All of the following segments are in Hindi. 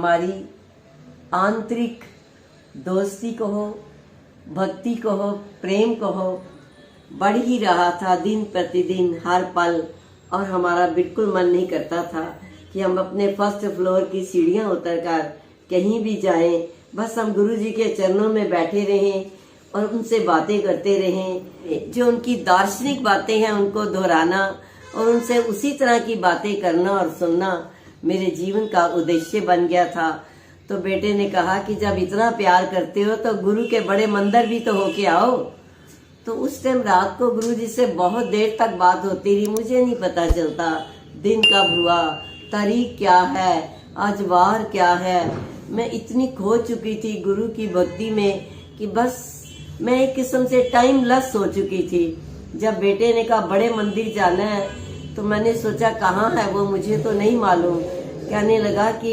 हमारी आंतरिक दोस्ती कहो, भक्ति कहो, प्रेम कहो, बढ़ ही रहा था दिन प्रतिदिन हर पल। और हमारा बिल्कुल मन नहीं करता था कि हम अपने फर्स्ट फ्लोर की सीढ़ियां उतरकर कहीं भी जाएं। बस हम गुरु जी के चरणों में बैठे रहें और उनसे बातें करते रहें। जो उनकी दार्शनिक बातें हैं उनको दोहराना और उनसे उसी तरह की बातें करना और सुनना मेरे जीवन का उद्देश्य बन गया था। तो बेटे ने कहा कि जब इतना प्यार करते हो तो गुरु के बड़े मंदिर भी तो होके आओ। तो उस टाइम रात को गुरु जी से बहुत देर तक बात होती रही। मुझे नहीं पता चलता दिन कब हुआ, तारीख क्या है, आज वार क्या है। मैं इतनी खो चुकी थी गुरु की भक्ति में कि बस मैं एक किस्म से टाइम लेस हो चुकी थी। जब बेटे ने कहा बड़े मंदिर जाना है तो मैंने सोचा कहाँ है वो, मुझे तो नहीं मालूम। कहने लगा कि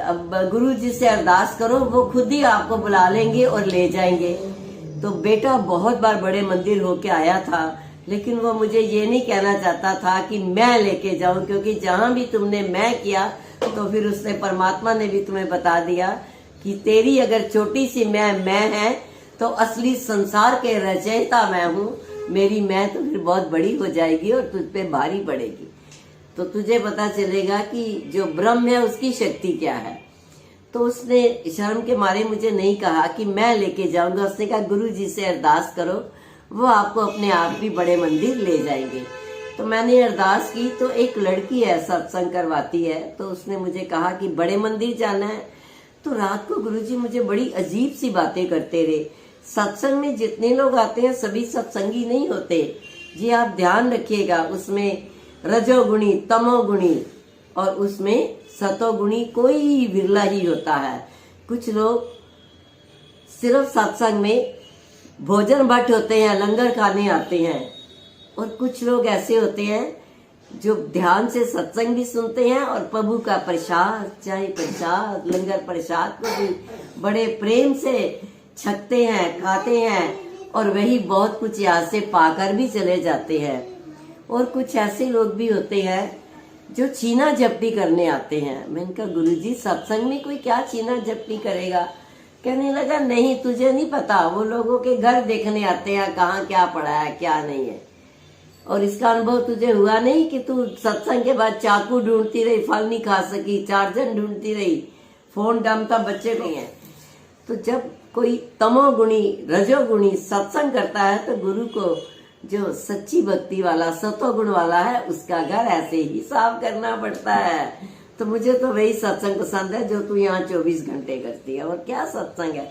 अब गुरु जी से अरदास करो, वो खुद ही आपको बुला लेंगे और ले जाएंगे। तो बेटा बहुत बार बड़े मंदिर होके आया था, लेकिन वो मुझे ये नहीं कहना चाहता था कि मैं लेके जाऊं, क्योंकि जहां भी तुमने मैं किया तो फिर उसने परमात्मा ने भी तुम्हें बता दिया कि तेरी अगर छोटी सी मैं है तो असली संसार के रचयिता मैं हूँ। मेरी मैं तो फिर बहुत बड़ी हो जाएगी और तुझ पे भारी पड़ेगी, तो तुझे पता चलेगा कि जो ब्रह्म है उसकी शक्ति क्या है। तो उसने शर्म के मारे मुझे नहीं कहा कि मैं लेके जाऊंगा। उसने कहा गुरु जी से अरदास करो, वो आपको अपने आप भी बड़े मंदिर ले जाएंगे। तो मैंने अरदास की तो एक लड़की है सत्संग करवाती है, तो उसने मुझे कहा कि बड़े मंदिर जाना है। तो रात को गुरु जी मुझे बड़ी अजीब सी बातें करते रहे। सत्संग में जितने लोग आते हैं सभी सत्संगी नहीं होते, ये आप ध्यान रखिएगा। उसमें रजोगुणी, तमोगुणी और उसमें सतोगुणी कोई विरला ही होता है। कुछ लोग सिर्फ सत्संग में भोजन भट्ट होते हैं, लंगर खाने आते हैं, और कुछ लोग ऐसे होते हैं जो ध्यान से सत्संग भी सुनते हैं और प्रभु का प्रसाद, चाहे प्रसाद, लंगर प्रसाद को भी बड़े प्रेम से छकते हैं, खाते हैं, और वही बहुत कुछ यहाँ से पाकर भी चले जाते हैं। और कुछ ऐसे लोग भी होते हैं जो छीना झपटी करने आते हैं। मैंने कहा गुरुजी सत्संग में कोई क्या छीना झपटी करेगा। कहने लगा नहीं, तुझे नहीं पता, वो लोगों के घर देखने आते हैं कहाँ क्या पड़ा है क्या नहीं है। और इसका अनुभव तुझे हुआ नहीं कि तू सत्संग के बाद चाकू ढूंढती रही, फल नहीं खा सकी, चार्जर ढूंढती रही, फोन डमता बच्चे नहीं है। तो जब कोई तमोगुणी, रजोगुणी सत्संग करता है तो गुरु को जो सच्ची भक्ति वाला, सतोगुण वाला है, उसका घर ऐसे ही साफ करना पड़ता है। तो मुझे तो वही सत्संग पसंद है जो तू यहाँ 24 घंटे करती है। और क्या सत्संग है।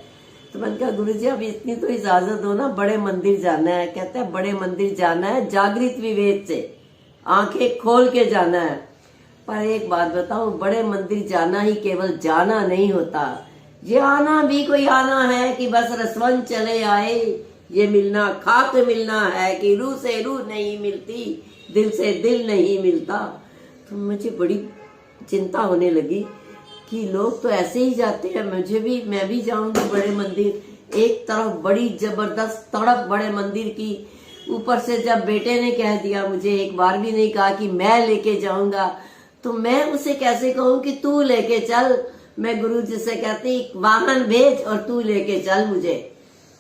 तो मैंने कहा गुरुजी अब इतनी तो इजाजत दो ना, बड़े मंदिर जाना है। कहते हैं बड़े मंदिर जाना है जागृत विवेक से, आंखें खोल के जाना है। पर एक बात बताऊं, बड़े मंदिर जाना ही केवल जाना नहीं होता, ये आना भी कोई आना है कि बस रसवंत चले आए। ये मिलना खाक मिलना है कि रूह से रूह नहीं मिलती, दिल से दिल नहीं मिलता। तो मुझे बड़ी चिंता होने लगी कि लोग तो ऐसे ही जाते हैं, मैं भी जाऊंगी बड़े मंदिर। एक तरफ बड़ी जबरदस्त तड़प बड़े मंदिर की, ऊपर से जब बेटे ने कह दिया, मुझे एक बार भी नहीं कहा कि मैं लेके जाऊंगा, तो मैं उसे कैसे कहूं कि तू लेके चल। मैं गुरु जी से कहती वाहन भेज और तू लेके चल, मुझे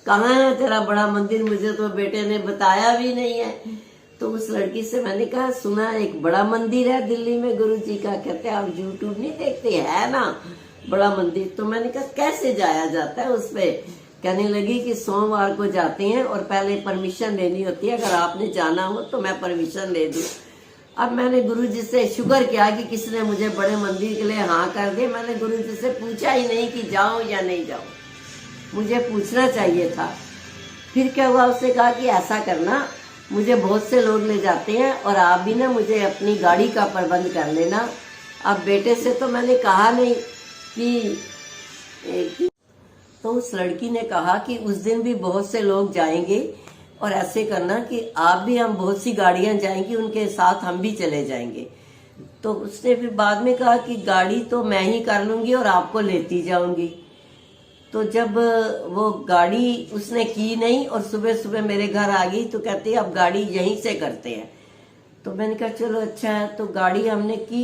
कहाँ है तेरा बड़ा मंदिर, मुझे तो बेटे ने बताया भी नहीं है। तो उस लड़की से मैंने कहा सुना एक बड़ा मंदिर है दिल्ली में गुरु जी का। कहते आप यूट्यूब नहीं देखते, है ना बड़ा मंदिर। तो मैंने कहा कैसे जाया जाता है उस पे। कहने लगी कि सोमवार को जाते हैं और पहले परमिशन लेनी होती है, अगर आपने जाना हो तो मैं परमिशन ले दूं। अब मैंने गुरु जी से शुक्र किया कि किसी ने मुझे बड़े मंदिर के लिए हाँ कर दे। मैंने गुरु जी से पूछा ही नहीं कि जाऊं या नहीं जाऊं, मुझे पूछना चाहिए था। फिर क्या हुआ, उसने कहा कि ऐसा करना, मुझे बहुत से लोग ले जाते हैं और आप भी ना मुझे अपनी गाड़ी का प्रबंध कर लेना। अब बेटे से तो मैंने कहा नहीं कि तो उस लड़की ने कहा कि उस दिन भी बहुत से लोग जाएंगे और ऐसे करना कि आप भी, हम बहुत सी गाड़ियां जाएंगी, उनके साथ हम भी चले जाएंगे। तो उसने फिर बाद में कहा कि गाड़ी तो मैं ही कर लूंगी और आपको लेती जाऊंगी। तो जब वो गाड़ी उसने की नहीं और सुबह सुबह मेरे घर आ गई तो कहती अब गाड़ी यहीं से करते हैं। तो मैंने कहा चलो अच्छा है। तो गाड़ी हमने की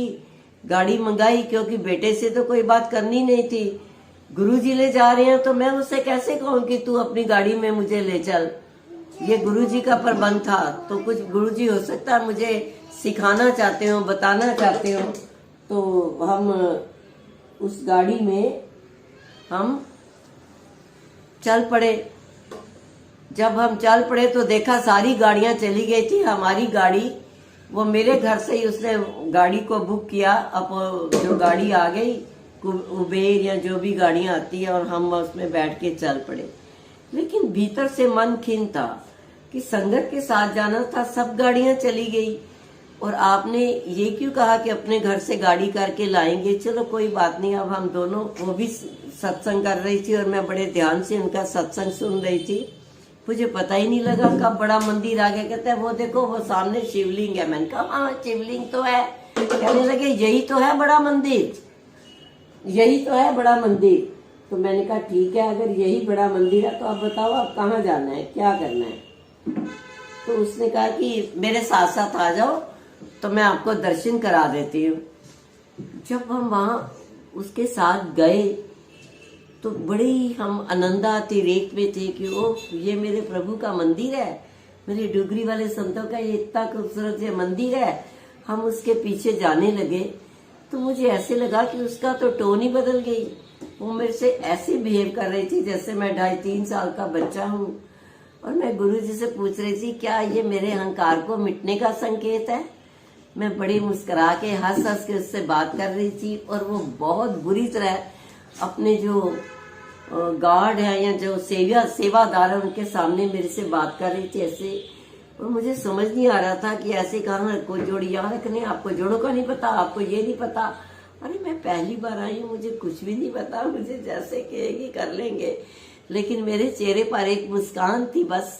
गाड़ी मंगाई, क्योंकि बेटे से तो कोई बात करनी नहीं थी। गुरुजी ले जा रहे हैं तो मैं उससे कैसे कहूँ कि तू अपनी गाड़ी में मुझे ले चल। ये गुरुजी का प्रबंध था। तो कुछ गुरुजी हो सकता है मुझे सिखाना चाहते हो, बताना चाहते हो। तो हम उस गाड़ी में हम चल पड़े। जब हम चल पड़े तो देखा सारी गाड़ियां चली गई थी। हमारी गाड़ी, वो मेरे घर से ही उसने गाड़ी को बुक किया। अब जो गाड़ी आ गई, उबेर या जो भी गाड़ियां आती है, और हम उसमें बैठ के चल पड़े। लेकिन भीतर से मन खिन्न था कि संगत के साथ जाना था, सब गाड़ियां चली गई और आपने ये क्यों कहा कि अपने घर से गाड़ी करके लाएंगे। चलो कोई बात नहीं। अब हम दोनों, वो भी सत्संग कर रही थी और मैं बड़े ध्यान से उनका सत्संग सुन रही थी। मुझे पता ही नहीं लगा कब बड़ा मंदिर आ गया। कहते हैं वो देखो वो सामने शिवलिंग है। मैंने कहा हाँ शिवलिंग तो है। कहने लगे यही तो है बड़ा मंदिर, यही तो है बड़ा मंदिर। तो मैंने कहा ठीक है, अगर यही बड़ा मंदिर है तो आप बताओ आप कहाँ जाना है, क्या करना है। तो उसने कहा कि मेरे साथ साथ आ जाओ तो मैं आपको दर्शन करा देती हूँ। जब हम वहाँ उसके साथ गए तो बड़ी हम आनंदाती रेत में थे कि ओ ये मेरे प्रभु का मंदिर है, मेरे डुगरी वाले संतों का ये इतना खूबसूरत ये मंदिर है। हम उसके पीछे जाने लगे तो मुझे ऐसे लगा कि उसका तो टोन ही बदल गई। वो मेरे से ऐसे बिहेव कर रही थी जैसे मैं 2.5-3 साल का बच्चा हूँ। और मैं गुरुजी से पूछ रही थी क्या ये मेरे अहंकार को मिटने का संकेत है। मैं बड़ी मुस्कुरा के हंस हंस के उससे बात कर रही थी और वो बहुत बुरी तरह अपने जो गार्ड है या जो सेवादार है उनके सामने मेरे से बात कर रही थी ऐसे। और मुझे समझ नहीं आ रहा था कि ऐसे कहाँ कोई जोड़ी यहाँ रखने, आपको जोड़ों का नहीं पता, आपको ये नहीं पता। अरे मैं पहली बार आई हूँ, मुझे कुछ भी नहीं पता, मुझे जैसे कहेगी कर लेंगे। लेकिन मेरे चेहरे पर एक मुस्कान थी बस।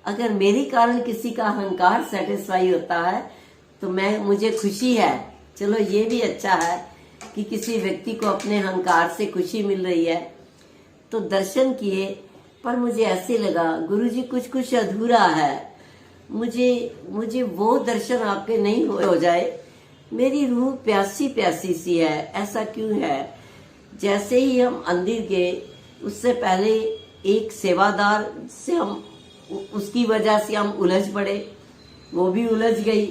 अगर मेरे कारण किसी का अहंकार सेटिस्फाई होता है तो मुझे खुशी है। चलो ये भी अच्छा है कि किसी व्यक्ति को अपने अहंकार से खुशी मिल रही है। तो दर्शन किए पर मुझे ऐसे लगा गुरुजी कुछ अधूरा है। मुझे वो दर्शन आपके नहीं हो जाए। मेरी रूह प्यासी प्यासी सी है। ऐसा क्यों है। जैसे ही हम अंदर गए उससे पहले एक सेवादार से हम उसकी वजह से हम उलझ पड़े, वो भी उलझ गई।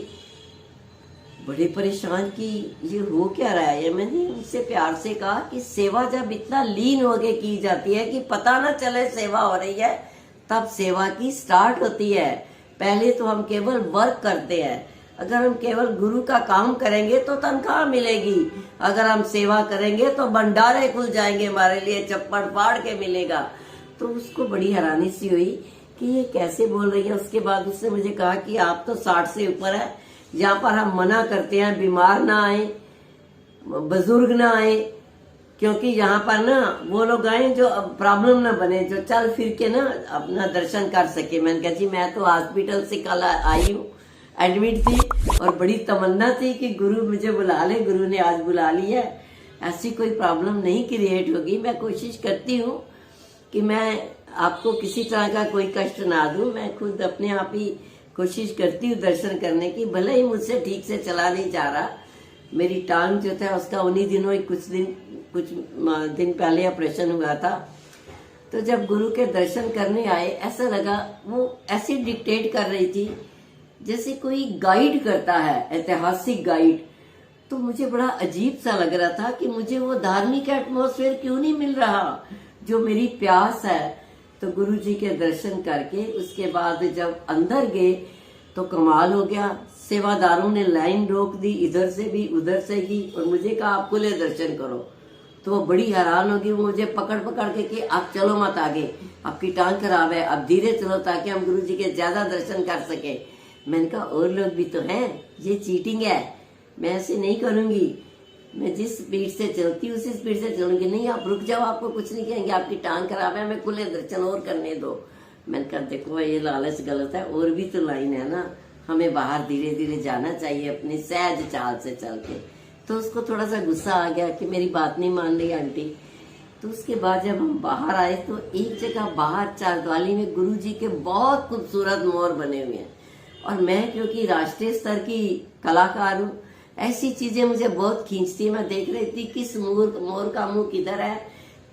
बड़े परेशान कि ये हो क्या रहा है। मैंने उनसे प्यार से कहा कि सेवा जब इतना लीन होके की जाती है कि पता ना चले सेवा हो रही है, तब सेवा की स्टार्ट होती है। पहले तो हम केवल वर्क करते हैं। अगर हम केवल गुरु का काम करेंगे तो तनख्वाह मिलेगी, अगर हम सेवा करेंगे तो भंडारे खुल जाएंगे, हमारे लिए चप्पड़ फाड़ के मिलेगा। तो उसको बड़ी हैरानी सी हुई कि ये कैसे बोल रही है। उसके बाद उसने मुझे कहा कि आप तो 60 से ऊपर है, यहाँ पर हम मना करते हैं बीमार ना आए, बुजुर्ग ना आए, क्योंकि यहाँ पर ना वो लोग आए जो प्रॉब्लम ना बने, जो चल फिर के ना अपना दर्शन कर सके। मैंने कहा जी मैं तो हॉस्पिटल से कल आई हूँ, एडमिट थी और बड़ी तमन्ना थी कि गुरु मुझे बुला ले। गुरु ने आज बुला लिया। ऐसी कोई प्रॉब्लम नहीं क्रिएट होगी। मैं कोशिश करती हूँ कि मैं आपको किसी तरह का कोई कष्ट ना दूं। मैं खुद अपने आप ही कोशिश करती हूँ दर्शन करने की। भले ही मुझसे ठीक से चला नहीं जा रहा, मेरी टांग जो था उसका उन्हीं दिनों ही कुछ दिन पहले ऑपरेशन हुआ था। तो जब गुरु के दर्शन करने आए ऐसा लगा वो ऐसी डिक्टेट कर रही थी जैसे कोई गाइड करता है, ऐतिहासिक गाइड। तो मुझे बड़ा अजीब सा लग रहा था कि मुझे वो धार्मिक एटमॉस्फेयर क्यों नहीं मिल रहा जो मेरी प्यास है। तो गुरु जी के दर्शन करके उसके बाद जब अंदर गए तो कमाल हो गया। सेवादारों ने लाइन रोक दी, इधर से भी उधर से भी, और मुझे कहा आप खुले दर्शन करो। तो वो बड़ी हैरान होगी। वो मुझे पकड़ के कि आप चलो मत आगे, आपकी टांग खराब है, आप धीरे चलो ताकि हम गुरु जी के ज्यादा दर्शन कर सके। मैंने कहा और लोग भी तो हैं, ये चीटिंग है, मैं ऐसे नहीं करूंगी। मैं जिस स्पीड से चलती हूँ उसी स्पीड से चलूंगी। नहीं आप रुक जाओ, आपको कुछ नहीं कहेंगे, आपकी टांग खराब है, मैं खुले दर्शन और करने दो। मैंने कहा देखो ये लालच गलत है, और भी तो लाइन है ना, हमें बाहर धीरे धीरे जाना चाहिए अपनी सहज चाल से चल के। तो उसको थोड़ा सा गुस्सा आ गया कि मेरी बात नहीं मान रही आंटी। तो उसके बाद जब हम बाहर आए तो एक जगह बाहर चारद्वाली में गुरु जी के बहुत खूबसूरत मोर बने हुए हैं। और मैं क्योंकि राष्ट्रीय स्तर की कलाकार हूँ, ऐसी चीजें मुझे बहुत खींचती है। मैं देख रही थी किस मोर का मुंह किधर है,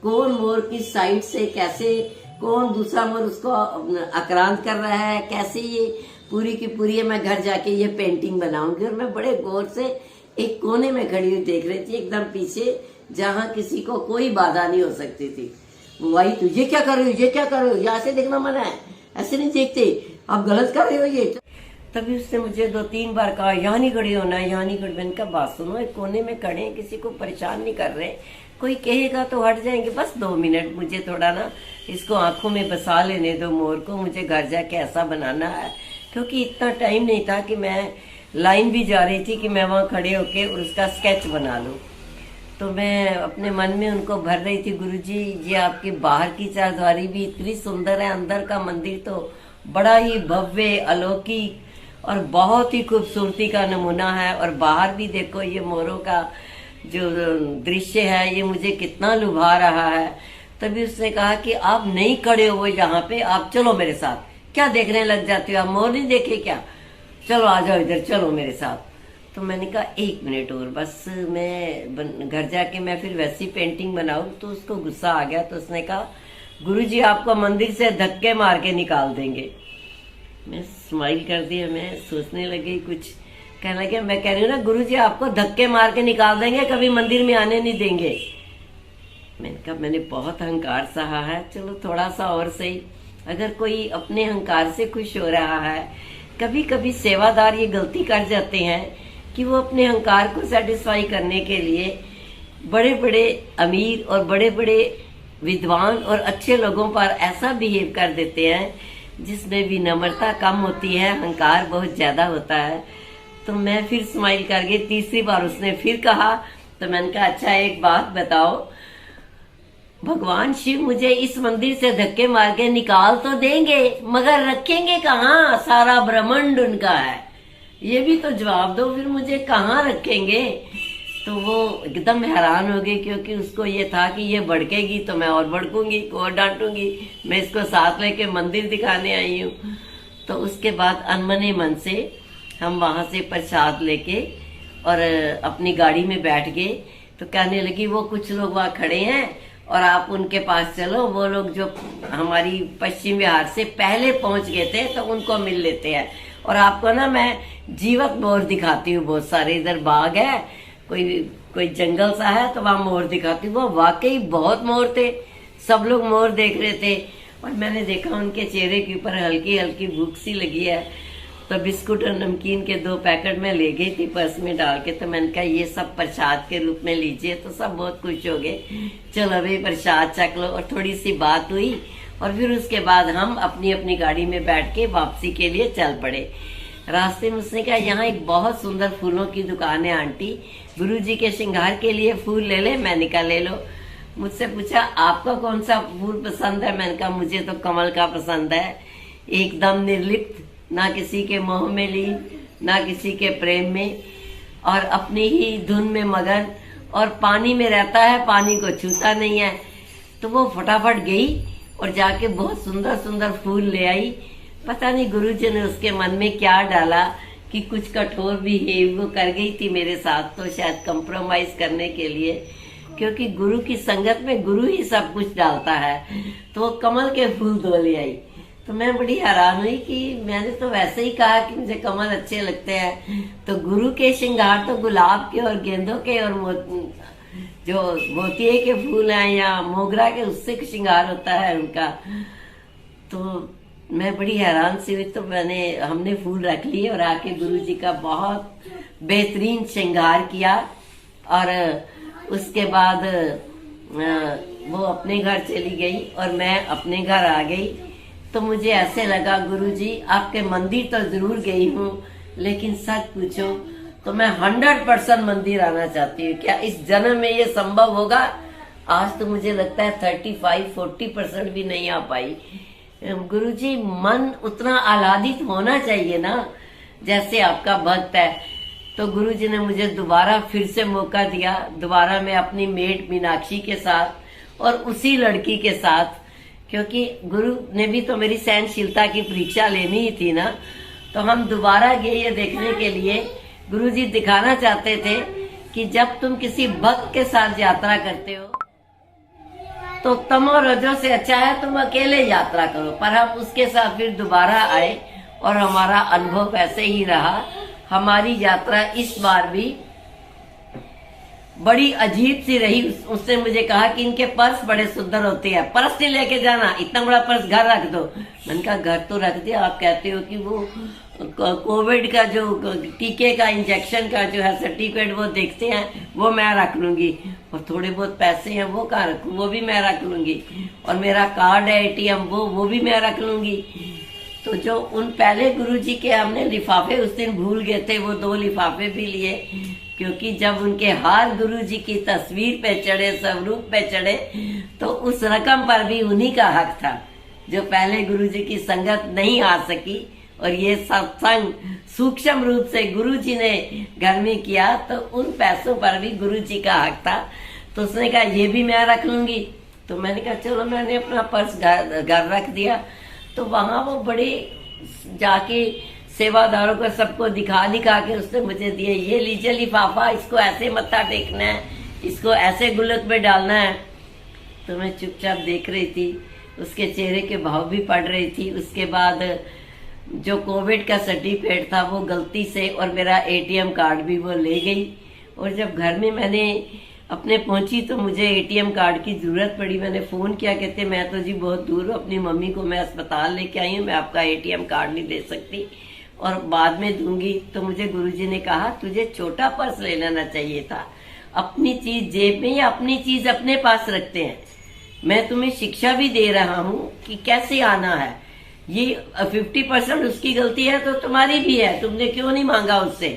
कौन मोर किस साइड से कैसे, कौन दूसरा मोर उसको आक्रांत कर रहा है, कैसे ये पूरी की पूरी मैं घर जाके ये पेंटिंग बनाऊंगी। और मैं बड़े गौर से एक कोने में खड़ी हुई देख रही थी, एकदम पीछे, जहां किसी को कोई बाधा नहीं हो सकती थी। वही तू ये क्या कर रही हो, ये क्या कर रही हो, यहाँ से देखना मना है, ऐसे नहीं देखते, आप गलत कर रहे हो ये। तभी उसने मुझे 2-3 बार कहा यहाँ नहीं खड़ी होना, यहाँ नहीं खड़ी। मैंने कहा बात सुनो, एक कोने में खड़े हैं, किसी को परेशान नहीं कर रहे, कोई कहेगा तो हट जाएंगे, बस 2 मिनट मुझे थोड़ा ना इसको आंखों में बसा लेने दो मोर को, मुझे घर जाके ऐसा बनाना है। क्योंकि इतना टाइम नहीं था कि मैं लाइन भी जा रही थी कि मैं वहाँ खड़े होके और उसका स्केच बना लूँ। तो मैं अपने मन में उनको भर रही थी, गुरुजी ये आपकी बाहर की चारद्वारी भी इतनी सुंदर है, अंदर का मंदिर तो बड़ा ही भव्य अलौकिक और बहुत ही खूबसूरती का नमूना है। और बाहर भी देखो ये मोरों का जो दृश्य है ये मुझे कितना लुभा रहा है। तभी उसने कहा कि आप नहीं खड़े हो यहाँ पे, आप चलो मेरे साथ, क्या देखने लग जाते हो, आप मोर नहीं देखे क्या, चलो आ जाओ इधर, चलो मेरे साथ। तो मैंने कहा 1 मिनट और बस, मैं घर जाके मैं फिर वैसी पेंटिंग बनाऊं। तो उसको गुस्सा आ गया, तो उसने कहा गुरुजी आपको मंदिर से धक्के मार के निकाल देंगे। मैं स्माइल कर दिया, मैं सोचने लगी कुछ, कहने लगे मैं कह रही हूँ ना गुरुजी आपको धक्के मार के निकाल देंगे, कभी मंदिर में आने नहीं देंगे। मैंने कहा मैंने बहुत अहंकार सहा है, चलो थोड़ा सा और सही। अगर कोई अपने अहंकार से खुश हो रहा है, कभी कभी सेवादार ये गलती कर जाते हैं कि वो अपने अहंकार को सेटिस्फाई करने के लिए बड़े बड़े अमीर और बड़े बड़े विद्वान और अच्छे लोगों पर ऐसा बिहेव कर देते हैं जिसमें विनम्रता कम होती है, अहंकार बहुत ज्यादा होता है। तो मैं फिर स्माइल कर गई। तीसरी बार उसने फिर कहा, तो मैंने कहा अच्छा एक बात बताओ, भगवान शिव मुझे इस मंदिर से धक्के मार के निकाल तो देंगे, मगर रखेंगे कहाँ, सारा ब्रह्मांड उनका है, ये भी तो जवाब दो, फिर मुझे कहाँ रखेंगे। तो वो एकदम हैरान हो गई, क्योंकि उसको ये था कि ये भड़केगी तो मैं और भड़कूंगी, और डांटूंगी, मैं इसको साथ लेके मंदिर दिखाने आई हूँ। तो उसके बाद अनमने मन से हम वहां से प्रसाद लेके और अपनी गाड़ी में बैठ गए। तो कहने लगी वो कुछ लोग वहाँ खड़े हैं और आप उनके पास चलो, वो लोग जो हमारी पश्चिम बिहार से पहले पहुंच गए थे तो उनको मिल लेते हैं, और आपको ना मैं जीवत मोर दिखाती हूँ, बहुत सारे इधर बाग है, कोई जंगल सा है तो वहां मोर दिखाती हूँ। वो वाकई बहुत मोर थे, सब लोग मोर देख रहे थे, और मैंने देखा उनके चेहरे के ऊपर हल्की हल्की भूख सी लगी है। तो बिस्कुट और नमकीन के 2 पैकेट में ले गई थी पर्स में डाल के। तो मैंने कहा ये सब प्रसाद के रूप में लीजिए। तो सब बहुत खुश हो गए, चलो भाई प्रसाद चख लो। और थोड़ी सी बात हुई और फिर उसके बाद हम अपनी अपनी गाड़ी में बैठ के वापसी के लिए चल पड़े। रास्ते में उसने कहा यहाँ एक बहुत सुंदर फूलों की दुकान है आंटी, गुरुजी के श्रृंगार के लिए फूल ले ले। मैंने कहा ले लो। मुझसे पूछा आपका कौन सा फूल पसंद है, मैंने कहा मुझे तो कमल का पसंद है, एकदम निर्लिप्त, ना किसी के मोह में लीन, ना किसी के प्रेम में, और अपनी ही धुन में मगन, और पानी में रहता है, पानी को छूता नहीं है। तो वो फटाफट गई और जाके बहुत सुंदर सुंदर फूल ले आई। पता नहीं गुरुजी ने उसके मन में क्या डाला कि कुछ कठोर बिहेव वो कर गई थी मेरे साथ, तो शायद कंप्रोमाइज करने के लिए, क्योंकि गुरु की संगत में गुरु ही सब कुछ डालता है। तो वो कमल के फूल 2 ले आई। तो मैं बड़ी हैरान हुई कि मैंने तो वैसे ही कहा कि मुझे कमल अच्छे लगते हैं, तो गुरु के श्रृंगार तो गुलाब के और गेंदों के और जो मोतिये के फूल हैं या मोगरा के, उससे श्रृंगार होता है उनका। तो मैं बड़ी हैरान सी हुई। तो हमने फूल रख लिए और आके गुरुजी का बहुत बेहतरीन श्रृंगार किया, और उसके बाद वो अपने घर चली गई और मैं अपने घर आ गई। तो मुझे ऐसे लगा गुरुजी आपके मंदिर तो जरूर गई हूँ, लेकिन सच पूछो तो मैं 100% मंदिर आना चाहती हूँ। क्या इस जन्म में ये संभव होगा? आज तो मुझे लगता है 35-40% भी नहीं आ पाई। गुरुजी मन उतना आह्लादित होना चाहिए ना, जैसे आपका भक्त है। तो गुरुजी ने मुझे दोबारा फिर से मौका दिया, दोबारा मैं अपनी मेट मीनाक्षी के साथ और उसी लड़की के साथ, क्योंकि गुरु ने भी तो मेरी सहनशीलता की परीक्षा लेनी ही थी ना। तो हम दोबारा गए ये देखने के लिए गुरुजी दिखाना चाहते थे कि जब तुम किसी भक्त के साथ यात्रा करते हो तो तमो रजो से अच्छा है तुम अकेले यात्रा करो। पर हम उसके साथ फिर दोबारा आए और हमारा अनुभव वैसे ही रहा। हमारी यात्रा इस बार भी बड़ी अजीब सी रही। उसने मुझे कहा कि इनके पर्स बड़े सुंदर होते हैं, पर्स नहीं लेके जाना, इतना बड़ा पर्स घर रख दो। मैंने कहा घर तो रख दिया, आप कहते हो कि वो कोविड का जो टीके का इंजेक्शन का जो है सर्टिफिकेट वो देखते हैं, वो मैं रख लूंगी, और थोड़े बहुत पैसे हैं वो कहाँ रखूं, वो भी मैं रख लूंगी, और मेरा कार्ड है एटीएम वो भी मैं रख लूंगी। तो जो उन पहले गुरुजी के हमने लिफाफे उस दिन भूल गए थे, वो 2 लिफाफे भी लिए, क्योंकि जब उनके हार गुरुजी की तस्वीर पे चढ़े, स्वरूप पे चढ़े, तो उस रकम पर भी उन्हीं का हक था। जो पहले गुरुजी की संगत नहीं आ सकी और ये सत्संग सूक्ष्म रूप से गुरुजी ने घर में किया, तो उन पैसों पर भी गुरुजी का हक था। तो उसने कहा ये भी मैं रख लूंगी। तो मैंने कहा चलो, मैंने अपना पर्स घर रख दिया। तो वहां वो बड़े जाके सेवादारों को सबको दिखा के उसने मुझे दिए, ये लीजिए लिफाफा, इसको ऐसे मत्था टेकना है, इसको ऐसे गुल्लक में डालना है। तो मैं चुपचाप देख रही थी, उसके चेहरे के भाव भी पड़ रही थी। उसके बाद जो कोविड का सर्टिफिकेट था वो गलती से, और मेरा एटीएम कार्ड भी वो ले गई। और जब घर में मैंने अपने पहुंची तो मुझे एटीएम कार्ड की जरूरत पड़ी। मैंने फोन किया, कहते मैं तो जी बहुत दूर हूँ, अपनी मम्मी को मैं अस्पताल लेके आई हूँ, मैं आपका एटीएम कार्ड नहीं दे सकती और बाद में दूंगी। तो मुझे गुरुजी ने कहा तुझे छोटा पर्स ले लेना चाहिए था, अपनी चीज जेब में या अपनी चीज अपने पास रखते हैं। मैं तुम्हें शिक्षा भी दे रहा हूँ कि कैसे आना है। ये 50% उसकी गलती है तो तुम्हारी भी है, तुमने क्यों नहीं मांगा उससे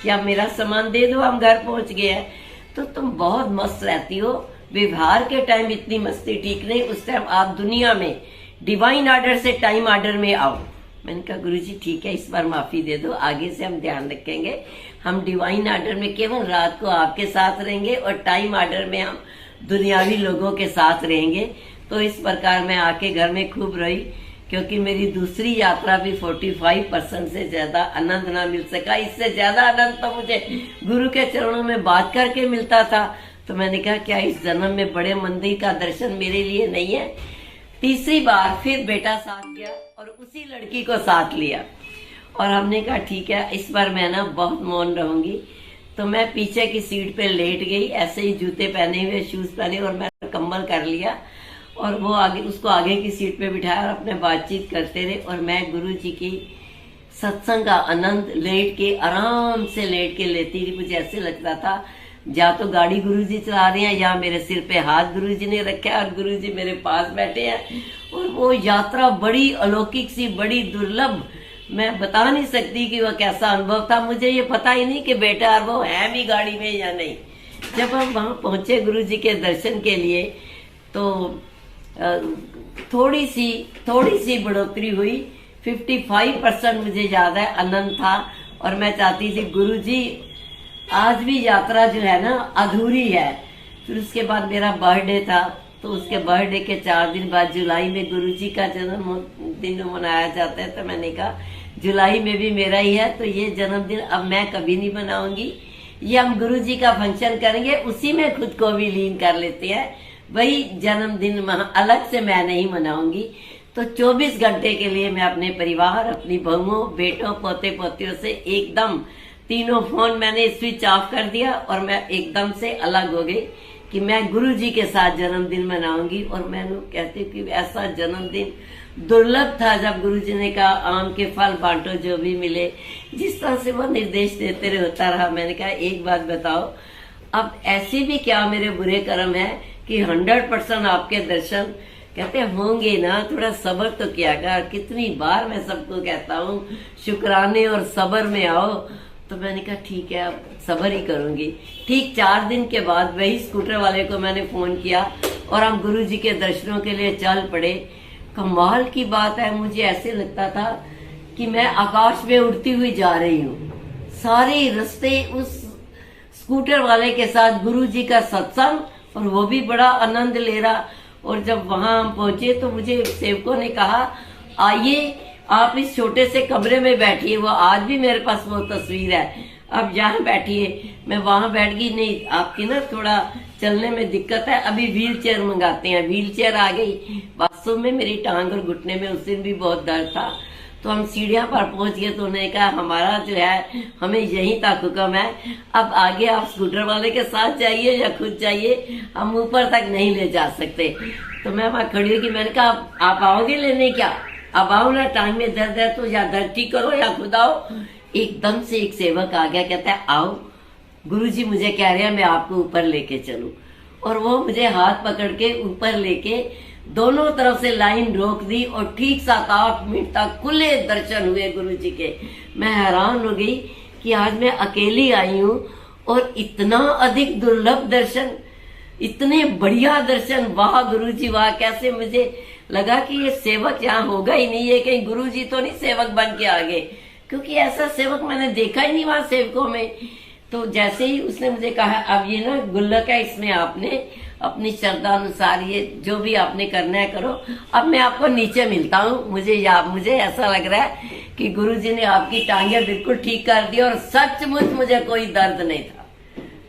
कि आप मेरा सामान दे दो, हम घर पहुंच गए हैं। तो तुम बहुत मस्त रहती हो, व्यवहार के टाइम इतनी मस्ती ठीक नहीं, उस टाइम आप दुनिया में डिवाइन ऑर्डर से टाइम ऑर्डर में आओ। मैंने कहा गुरुजी ठीक है, इस बार माफी दे दो, आगे से हम ध्यान रखेंगे, हम डिवाइन ऑर्डर में केवल रात को आपके साथ रहेंगे और टाइम ऑर्डर में हम दुनियावी लोगों के साथ रहेंगे। तो इस प्रकार मैं आके घर में खूब रही, क्योंकि मेरी दूसरी यात्रा भी 45% से ज्यादा आनंद ना मिल सका। इससे ज्यादा आनंद तो मुझे गुरु के चरणों में बात करके मिलता था। तो मैंने कहा क्या इस जन्म में बड़े मंदिर का दर्शन मेरे लिए नहीं है। तीसरी बार फिर बेटा साथ गया और उसी लड़की को साथ लिया, और हमने कहा ठीक है इस बार मैं ना बहुत मौन रहूंगी। तो मैं पीछे की सीट पे लेट गई, ऐसे ही जूते पहने हुए, शूज पहने, और मैं कंबल कर लिया, और वो आगे उसको आगे की सीट पे बिठाया और अपने बातचीत करते रहे। और मैं गुरुजी की सत्संग का आनंद लेट के, आराम से लेट के लेती रही। मुझे ऐसे लगता था या तो गाड़ी गुरुजी चला रहे हैं या मेरे सिर पे हाथ गुरुजी ने रखा है और गुरुजी मेरे पास बैठे हैं। और वो यात्रा बड़ी अलौकिक सी, बड़ी दुर्लभ, मैं बता नहीं सकती कि वह कैसा अनुभव था। मुझे ये पता ही नहीं कि बेटा और वो है भी गाड़ी में या नहीं। जब हम वहां पहुंचे गुरुजी के दर्शन के लिए तो थोड़ी सी बढ़ोतरी हुई। 55% मुझे याद है आनंद था, और मैं चाहती थी गुरुजी आज भी यात्रा जो है ना अधूरी है। फिर उसके बाद मेरा बर्थडे था, तो उसके बर्थडे के 4 दिन बाद जुलाई में गुरुजी का जन्मदिन मनाया जाता है। तो मैंने कहा जुलाई में भी मेरा ही है, तो ये जन्मदिन अब मैं कभी नहीं मनाऊंगी, ये हम गुरुजी का फंक्शन करेंगे, उसी में खुद को भी लीन कर लेते हैं, वही जन्मदिन अलग से मैं नहीं मनाऊंगी। तो 24 घंटे के लिए मैं अपने परिवार, अपनी बहुओं, बेटों, पोते पोतियों से एकदम, तीनों फोन मैंने स्विच ऑफ कर दिया और मैं एकदम से अलग हो गई कि मैं गुरुजी के साथ जन्मदिन मनाऊंगी। और मैंने कहती कि ऐसा जन्मदिन दुर्लभ था जब गुरुजी ने कहा आम के फल बांटो जो भी मिले, जिस तरह से वो निर्देश देते रहे होता रहा। मैंने कहा एक बात बताओ, अब ऐसे भी क्या मेरे बुरे कर्म है कि 100% आपके दर्शन कहते होंगे ना, थोड़ा सब्र तो किया कर। कितनी बार मैं सबको कहता हूँ शुक्राने और सब्र में आओ। तो मैंने कहा ठीक है अब सब्र ही करूंगी। ठीक 4 दिन के बाद वही स्कूटर वाले को मैंने फोन किया और हम गुरुजी के दर्शनों के लिए चल पड़े। कमाल की बात है, मुझे ऐसे लगता था कि मैं आकाश में उड़ती हुई जा रही हूँ। सारे रास्ते उस स्कूटर वाले के साथ गुरुजी का सत्संग, और वो भी बड़ा आनंद ले रहा। और जब वहां हम पहुंचे तो मुझे सेवकों ने कहा आइए आप इस छोटे से कमरे में बैठिए। वो आज भी मेरे पास वो तस्वीर है। अब यहाँ बैठिए। मैं वहां बैठ गई, नहीं आपकी ना थोड़ा चलने में दिक्कत है, अभी व्हील चेयर मंगाते हैं। व्हील चेयर आ गई। वास्तव में मेरी टांग और घुटने में उस दिन भी बहुत दर्द था। तो हम सीढ़ियां पर पहुंच गए, तो उन्होंने कहा हमारा जो है हमें यहीं तक हुक्म है, अब आगे आप स्कूटर वाले के साथ जाइए या खुद जाइए, हम ऊपर तक नहीं ले जा सकते। तो मैं वहां खड़ी होगी, मैंने कहा आप आओगे लेने? क्या अब आओ ना, टांग में दर्द है तो या दर्द ठीक करो या खुद आओ। एकदम से एक सेवक आ गया, कहता है आओ गुरुजी मुझे कह रहे हैं मैं आपको ऊपर लेके चलूं। और वो मुझे हाथ पकड़ के ऊपर लेके दोनों तरफ से लाइन रोक दी और ठीक 7-8 मिनट तक खुले दर्शन हुए गुरुजी के। मैं हैरान हो गई कि आज मैं अकेली आई हूँ और इतना अधिक दुर्लभ दर्शन, इतने बढ़िया दर्शन, वाह गुरुजी वाह। कैसे मुझे लगा कि ये सेवक यहाँ होगा ही नहीं, ये कहीं गुरुजी तो नहीं सेवक बन के आ गए, क्योंकि ऐसा सेवक मैंने देखा ही नहीं वहां सेवकों में। तो जैसे ही उसने मुझे कहा अब ये ना गुल्लक है, इसमें आपने अपनी श्रद्धा अनुसार ये जो भी आपने करना है करो, अब मैं आपको नीचे मिलता हूँ। मुझे ऐसा लग रहा है कि गुरुजी ने आपकी टांगे बिल्कुल ठीक कर दी और सचमुच मुझे कोई दर्द नहीं था।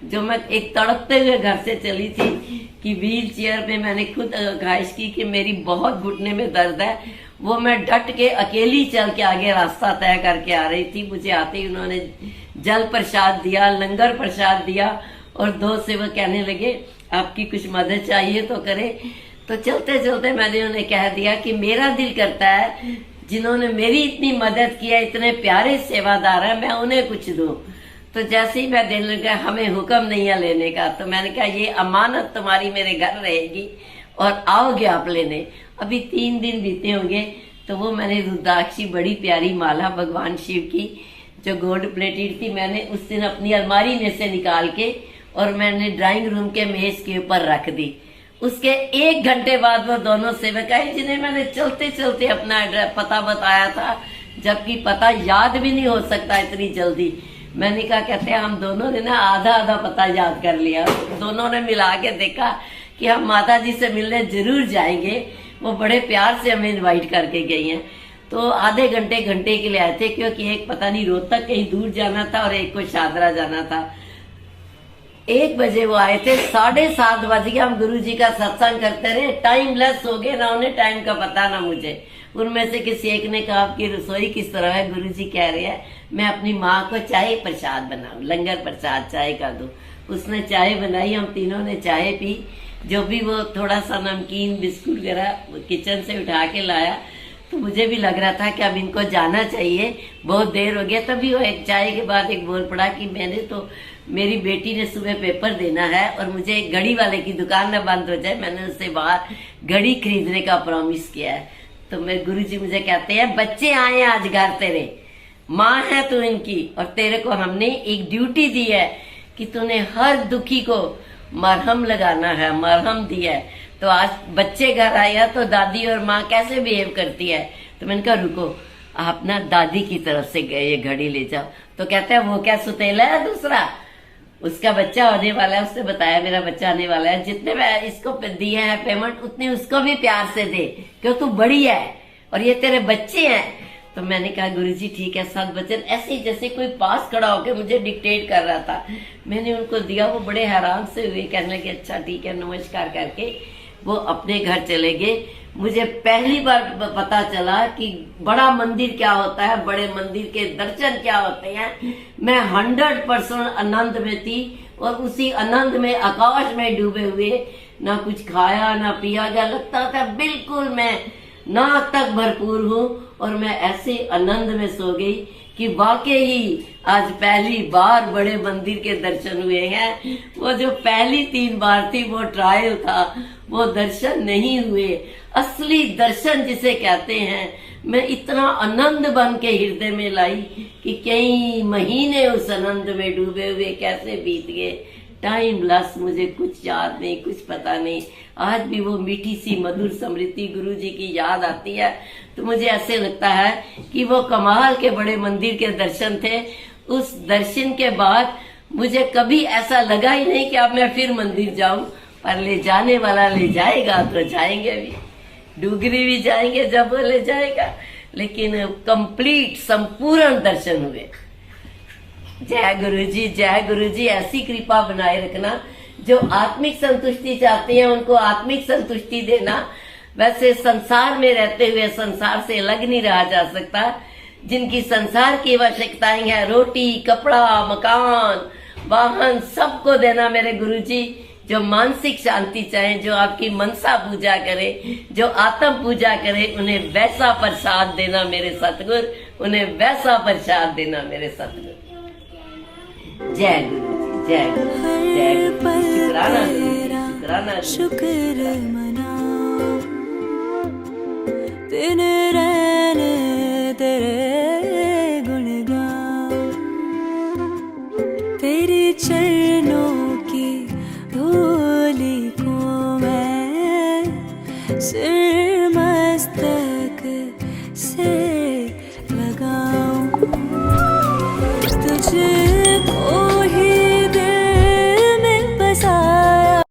जो मैं एक तड़पते हुए घर से चली थी कि व्हील चेयर पे मैंने खुद ख्वाहिश की कि मेरी बहुत घुटने में दर्द है, वो मैं डट के अकेली चल के आगे रास्ता तय करके आ रही थी। मुझे आते ही उन्होंने जल प्रसाद दिया, लंगर प्रसाद दिया और 2 सेवक कहने लगे आपकी कुछ मदद चाहिए तो करे। तो चलते चलते मैंने उन्हें कह दिया कि मेरा दिल करता है जिन्होंने मेरी इतनी मदद की है, इतने प्यारे सेवादार है, मैं उन्हें कुछ दूं। तो जैसे ही मैं देने लगा, हमें हुक्म नहीं है लेने का, तो मैंने कहा ये अमानत तुम्हारी मेरे घर रहेगी और आओगे आप लेने। अभी 3 दिन बीते होंगे तो वो मैंने रुद्राक्षी बड़ी प्यारी माला भगवान शिव की जो गोल्ड प्लेटेड थी, मैंने उस दिन अपनी अलमारी में से निकाल के और मैंने ड्राइंग रूम के मेज के ऊपर रख दी। उसके 1 घंटे बाद वो दोनों सेवक आए जिन्हें मैंने चलते चलते अपना पता बताया था, जबकि पता याद भी नहीं हो सकता इतनी जल्दी। मैंने कहा कहते हैं हम दोनों ने ना आधा आधा पता याद कर लिया। दोनों ने मिला के देखा कि हम माता जी से मिलने जरूर जाएंगे। वो बड़े प्यार से हमें इनवाइट करके गई हैं। तो आधे घंटे के लिए आए थे, क्योंकि एक पता नहीं रोहतक कहीं दूर जाना था और एक को शादरा जाना था। 1 बजे वो आए थे, 7:30 बज गए हम गुरुजी का सत्संग करते रहे, टाइम लेस हो गए, ना उन्हें टाइम का पता ना मुझे। उनमें से किसी एक ने कहा आपकी रसोई किस तरह है? गुरुजी कह रहे हैं मैं अपनी माँ को चाय प्रसाद बनाऊं, लंगर प्रसाद चाय का दूं। उसने चाय बनाई, हम तीनों ने चाय पी। जो भी वो थोड़ा सा नमकीन बिस्कुट वगैरह किचन से उठा के लाया, तो मुझे भी लग रहा था कि अब इनको जाना चाहिए, बहुत देर हो गया। तभी वो एक चाय के बाद एक बोल पड़ा कि मैंने तो मेरी बेटी ने सुबह पेपर देना है और मुझे एक घड़ी वाले की दुकान न बंद हो जाए, मैंने उससे बाहर घड़ी खरीदने का प्रॉमिस किया है। तो मैं गुरुजी मुझे कहते हैं बच्चे आए आज घर, तेरे माँ है तू इनकी, और तेरे को हमने एक ड्यूटी दी है कि तूने हर दुखी को मरहम लगाना है, मरहम दिया है। तो आज बच्चे घर आया तो दादी और माँ कैसे बिहेव करती है, तो मैंने कहा रुको आप ना दादी की तरफ से ये घड़ी ले जाओ। तो कहते हैं वो क्या सुतेला है दूसरा, उसका बच्चा होने वाला है, उसने बताया मेरा बच्चा आने वाला है, जितने मैं इसको दिए हैं पेमेंट उतनी उसको भी प्यार से दे, क्यों तू बड़ी है और ये तेरे बच्चे हैं। तो मैंने कहा गुरुजी ठीक है, सद्वचन ऐसे जैसे कोई पास खड़ा होकर मुझे डिक्टेट कर रहा था। मैंने उनको दिया, वो बड़े हैरान से हुए, कहने लगे अच्छा ठीक है, नमस्कार करके वो अपने घर चले गए। मुझे पहली बार पता चला कि बड़ा मंदिर क्या होता है, बड़े मंदिर के दर्शन क्या होते हैं। मैं 100% आनंद में थी और उसी आनंद में आकाश में डूबे हुए, ना कुछ खाया ना पिया गया, लगता था बिल्कुल मैं नाक तक भरपूर हूँ। और मैं ऐसे आनंद में सो गई कि वाकई ही आज पहली बार बड़े मंदिर के दर्शन हुए हैं। वो जो पहली 3 बार थी वो ट्रायल था, वो दर्शन नहीं हुए। असली दर्शन जिसे कहते हैं, मैं इतना आनंद बन के हृदय में लाई कि कई महीने उस आनंद में डूबे हुए कैसे बीत गए। टाइम लॉस, मुझे कुछ याद नहीं, कुछ पता नहीं। आज भी वो मीठी सी मधुर स्मृति गुरु जी की याद आती है तो मुझे ऐसे लगता है कि वो कमाल के बड़े मंदिर के दर्शन थे। उस दर्शन के बाद मुझे कभी ऐसा लगा ही नहीं कि अब मैं फिर मंदिर जाऊं, पर ले जाने वाला ले जाएगा तो जाएंगे भी, डुगरी भी जाएंगे जब वो ले जाएगा। लेकिन कंप्लीट संपूर्ण दर्शन हुए। जय गुरु जी, ऐसी कृपा बनाए रखना। जो आत्मिक संतुष्टि चाहते हैं उनको आत्मिक संतुष्टि देना। वैसे संसार में रहते हुए संसार से अलग नहीं रहा जा सकता। जिनकी संसार की आवश्यकताएं हैं, रोटी, कपड़ा, मकान, वाहन, सबको देना मेरे गुरु जी। जो मानसिक शांति चाहे, जो आपकी मनसा पूजा करे, जो आत्म पूजा करे, उन्हें वैसा प्रसाद देना मेरे सतगुर, उन्हें वैसा प्रसाद देना मेरे सतगुर। जय गुरु जी, जय गुरु, जय गुरु। शुक्राना शुक्राना, शुक्र मना तेने